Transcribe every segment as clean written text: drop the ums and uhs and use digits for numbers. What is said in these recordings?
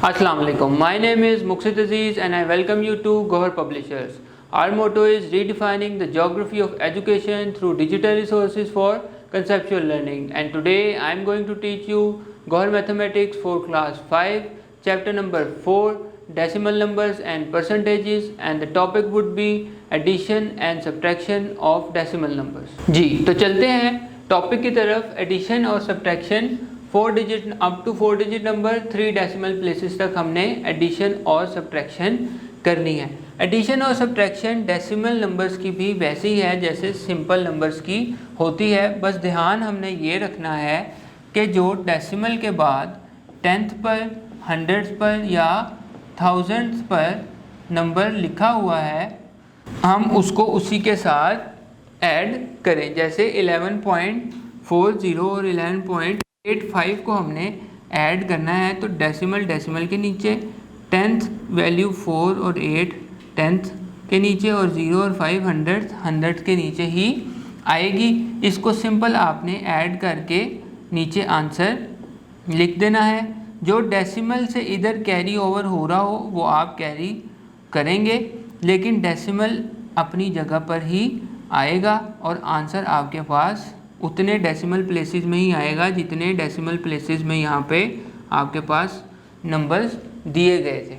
Assalamu alaikum. My name is Muqsid Aziz and I welcome you to Gohar Publishers. Our motto is redefining the geography of education through digital resources for conceptual learning. And today I am going to teach you Gohar Mathematics for class 5, chapter number 4, decimal numbers and percentages, and the topic would be addition and subtraction of decimal numbers. जी तो चलते हैं topic की तरफ। Addition और subtraction 4 digit up to 4 digit number 3 decimal places तक हमने addition और subtraction करनी है। एडिशन और सब्ट्रैक्शन डेसिमल नंबर्स की भी वैसे ही है जैसे सिंपल नंबर्स की होती है। बस ध्यान हमने ये रखना है कि जो डेसिमल के बाद टेंथ पर, हंड्रेड्स पर या थाउजेंड्स पर नंबर लिखा हुआ है हम उसको उसी के साथ ऐड करें। जैसे 11.40 और 11.85 को हमने ऐड करना है तो डेसिमल के नीचे, टेंथ वैल्यू 4 और 8 टेंथ के नीचे, और 0 और 5 हंड्रेड के नीचे ही आएगी। इसको सिंपल आपने ऐड करके नीचे आंसर लिख देना है। जो डेसिमल से इधर कैरी ओवर हो रहा हो वो आप कैरी करेंगे, लेकिन डेसिमल अपनी जगह पर ही आएगा और आंसर आपके पास उतने डेसिमल प्लेसेस में ही आएगा जितने डेसिमल प्लेसेस में यहाँ पे आपके पास नंबर्स दिए गए थे।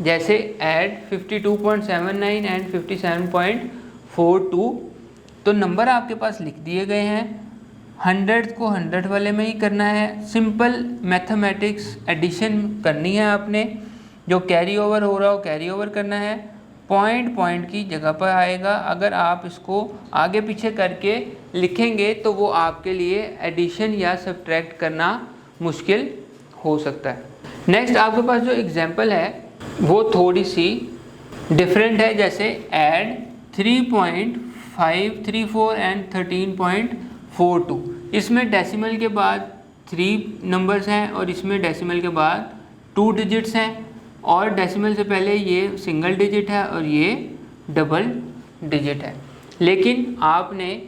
जैसे ऐड 52.79 एंड 57.42 तो नंबर आपके पास लिख दिए गए हैं। 100 को 100 वाले में ही करना है। सिंपल मैथमेटिक्स एडिशन करनी है आपने। जो कैरी ओवर हो रहा हो कैरी ओवर करना है, पॉइंट की जगह पर आएगा। अगर आप इसको आगे पीछे करके लिखेंगे तो वो आपके लिए एडिशन या सब्ट्रैक्ट करना मुश्किल हो सकता है। नेक्स्ट आपके पास जो एग्जांपल है वो थोड़ी सी डिफरेंट है। जैसे ऐड 3.534 एंड 13.42। इसमें डेसिमल के बाद 3 नंबर्स हैं और इसमें डेसिमल के बाद 2 डिजिट्स हैं, और डेसिमल से पहले ये सिंगल डिजिट है और ये डबल डिजिट है। लेकिन आपने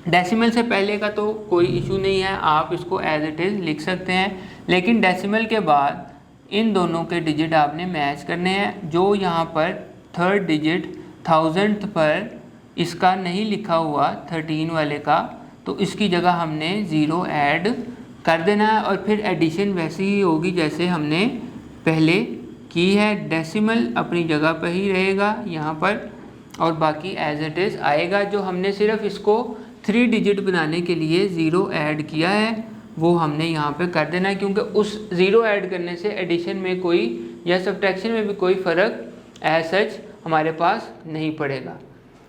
डेसिमल से पहले का तो कोई इशू नहीं है, आप इसको एज इट इज़ लिख सकते हैं। लेकिन डेसिमल के बाद इन दोनों के डिजिट आपने मैच करने हैं। जो यहाँ पर थर्ड डिजिट थाउजेंथ पर इसका नहीं लिखा हुआ 13 वाले का, तो इसकी जगह हमने 0 ऐड कर देना है और फिर एडिशन वैसी ही होगी जैसे हमने पहले की है। डेसिमल अपनी जगह पर ही रहेगा यहाँ पर और बाकी एज इट इज़ आएगा। जो हमने सिर्फ इसको 3 डिजिट बनाने के लिए 0 ऐड किया है वो हमने यहाँ पे कर देना है, क्योंकि उस 0 ऐड करने से एडिशन में कोई या सब्ट्रैक्शन में भी कोई फ़र्क एज सच हमारे पास नहीं पड़ेगा।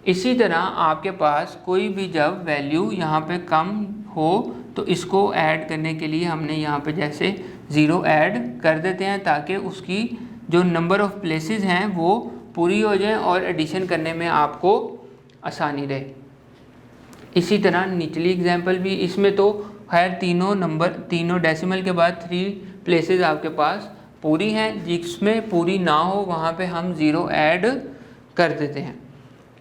इसी तरह आपके पास कोई भी जब वैल्यू यहाँ पे कम हो तो इसको ऐड करने के लिए हमने यहाँ पे जैसे 0 ऐड कर देते हैं ताकि उसकी जो नंबर ऑफ़ प्लेसेस हैं वो पूरी हो जाए और एडिशन करने में आपको आसानी रहे। इसी तरह निचली एग्जांपल भी, इसमें तो खैर तीनों डेसिमल के बाद 3 प्लेसेस आपके पास पूरी हैं। जिसमें पूरी ना हो वहाँ पे हम 0 ऐड कर देते हैं।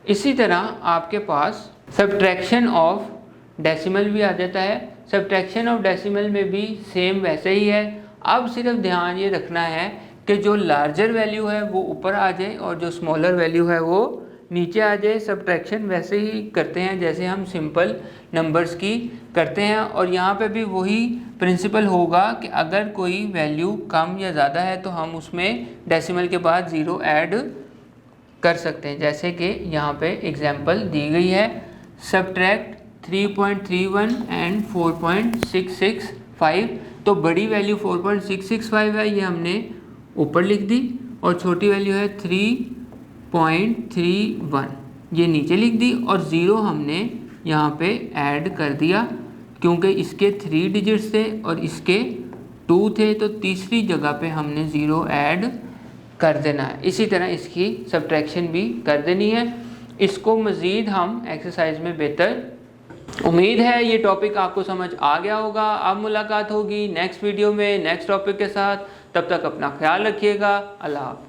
इसी तरह आपके पास सब्ट्रैक्शन ऑफ डेसिमल भी आ जाता है। सब्ट्रैक्शन ऑफ डेसिमल में भी सेम वैसे ही है। अब सिर्फ ध्यान ये रखना है कि जो लार्जर वैल्यू है वो ऊपर आ जाए और जो स्मॉलर वैल्यू है वो नीचे आ जाए। सब्ट्रैक्शन वैसे ही करते हैं जैसे हम सिंपल नंबर्स की करते हैं, और यहाँ पे भी वही प्रिंसिपल होगा कि अगर कोई वैल्यू कम या ज़्यादा है तो हम उसमें डेसिमल के बाद 0 ऐड कर सकते हैं। जैसे कि यहाँ पे एग्जांपल दी गई है, सब्ट्रैक्ट 3.31 एंड 4.665। तो बड़ी वैल्यू 4.665 है, ये हमने ऊपर लिख दी, और छोटी वैल्यू है 3.31 ये नीचे लिख दी, और 0 हमने यहाँ पे ऐड कर दिया क्योंकि इसके 3 डिजिट्स थे और इसके 2 थे, तो तीसरी जगह पे हमने 0 ऐड कर देना है। इसी तरह इसकी सब्ट्रैक्शन भी कर देनी है। इसको मज़ीद हम एक्सरसाइज में बेहतर, उम्मीद है ये टॉपिक आपको समझ आ गया होगा। अब मुलाकात होगी नेक्स्ट वीडियो में नेक्स्ट टॉपिक के साथ। तब तक अपना ख्याल रखिएगा। अल्लाह हाफ़िज़।